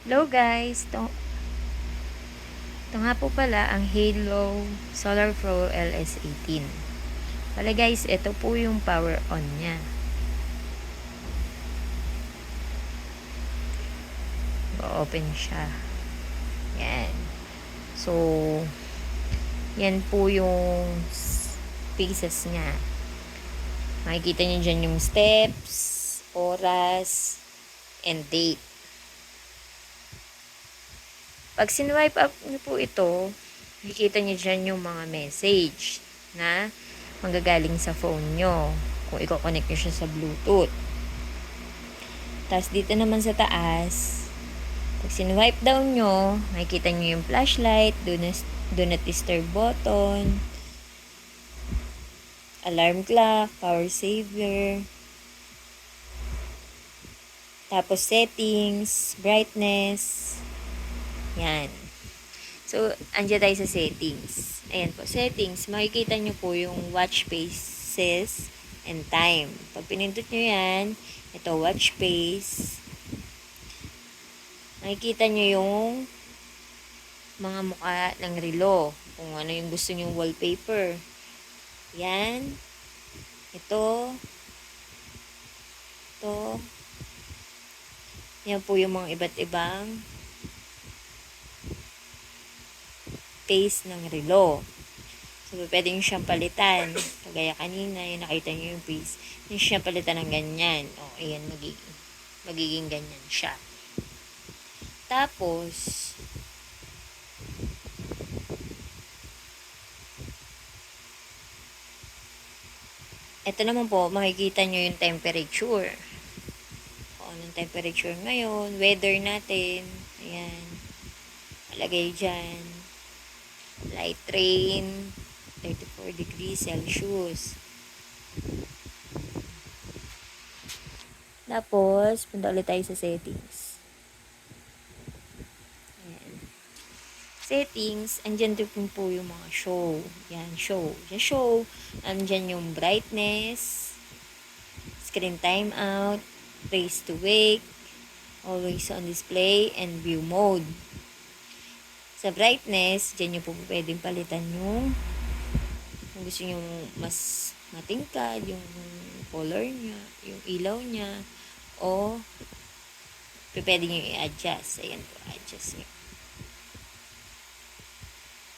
Hello guys! Ito nga po pala ang Halo Solar Pro LS18. Pala guys, ito po yung power on niya. O-open siya. Yan. So, yan po yung pieces niya. Makikita niyo dyan yung steps, oras, and date. Pag sinwipe up niyo po ito, makikita niyo dyan yung mga message na manggagaling sa phone nyo. Kung i-connect nyo siya sa Bluetooth. Tapos dito naman sa taas, pag sinwipe down nyo, makikita nyo yung flashlight, do not disturb button, alarm clock, power saver, tapos settings, brightness, yan. So, andyan tayo sa settings. Ayan po, settings. Makikita nyo po yung watch faces and time. Pag pinindot nyo yan, ito, watch face. Makikita nyo yung mga mukha ng relo. Kung ano yung gusto nyong wallpaper. Yan. Ito. Ito. Yan po yung mga iba't ibang face ng relo. So, pwede nyo siyang palitan. Kagaya kanina, yung nakita nyo yung face. Yung siyang palitan ng ganyan. O, ayan, magiging ganyan siya. Tapos, ito naman po, makikita nyo yung temperature. O, anong temperature ngayon, weather natin. Ayan. Malagay dyan. Light rain, 34 degrees Celsius. Tapos, punta ulit tayo sa settings. Ayan. Settings, andyan din po yung mga show. Yan, show. Yung show, andyan yung brightness, screen timeout, raise to wake, always on display, and view mode. Sa brightness, dyan nyo po pwedeng palitan yung kung gusto nyo mas matingkad, yung color niya, yung ilaw niya, o pwede nyo i-adjust. Ayan po, adjust nyo.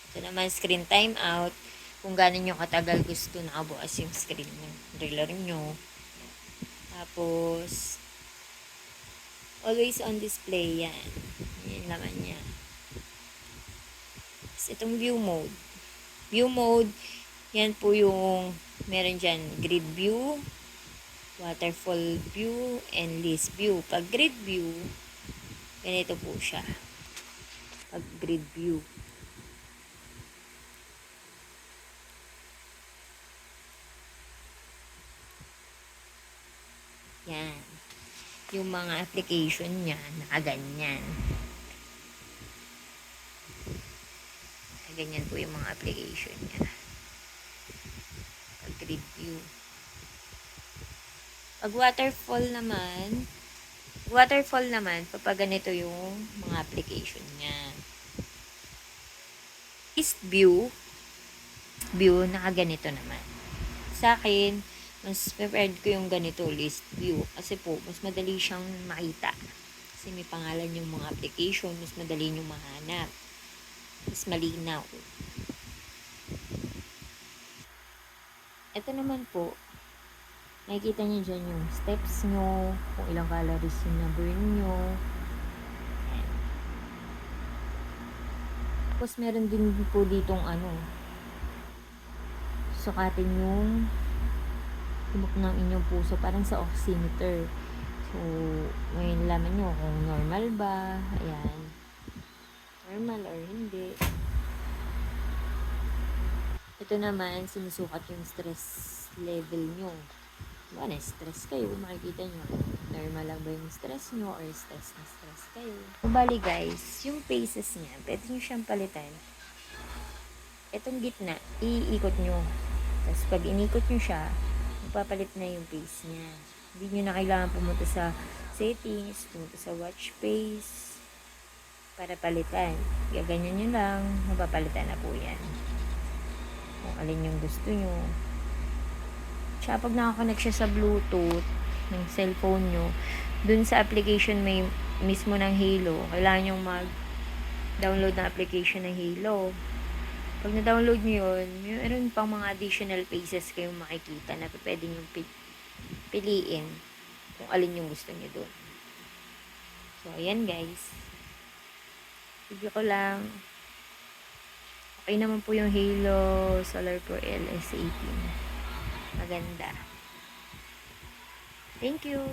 Ito naman, screen timeout. Kung gano'n nyo katagal gusto nakabukas yung screen ng relo nyo. Tapos, always on display yan. Yan naman niya. Itong view mode. View mode, yan po yung meron dyan grid view, waterfall view, and list view. Pag grid view, ganito po siya. Pag grid view. Yan. Yung mga application niya, nakaganyan. Ganyan po yung mga application niya. Pag grid view. Pag waterfall naman, kapag ganito yung mga application niya. East view, nakaganito naman. Sa akin, mas preferred ko yung ganito, list view. Kasi po, mas madali siyang makita. Kasi may pangalan yung mga application, mas madali nyo mahanap. Mas malinaw. Ito naman po, makikita nyo dyan yung steps nyo, kung ilang calories yung na-burn nyo. Ayan. Tapos meron din po ditong sukatin yung tibok ng inyong puso, parang sa oximeter. So, may laman nyo kung normal ba, ayan, normal or hindi. Ito naman, sinusukat yung stress level nyo. Diba, stress kayo, makikita nyo, normal lang ba yung stress nyo or stress na stress kayo. So, bali guys, yung faces niya, pwede nyo siyang palitan. Itong gitna, iikot nyo. Tapos pag inikot nyo siya, mapapalit na yung face niya. Hindi nyo na kailangan pumunta sa settings, pumunta sa watch face, para palitan. Gaganyan nyo lang, mapapalitan na po yan. Kung alin yung gusto nyo. Tsaka pag nakakonect siya sa Bluetooth ng cellphone nyo, dun sa application may mismo ng Halo, kailangan nyo mag-download na application ng Halo. Pag na-download nyo yun, meron pang mga additional pages kayong makikita na pwede nyo piliin kung alin yung gusto nyo dun. So, ayan guys. Video ko lang. Okay naman po yung Halo Solar Pro LS18. Maganda. Thank you.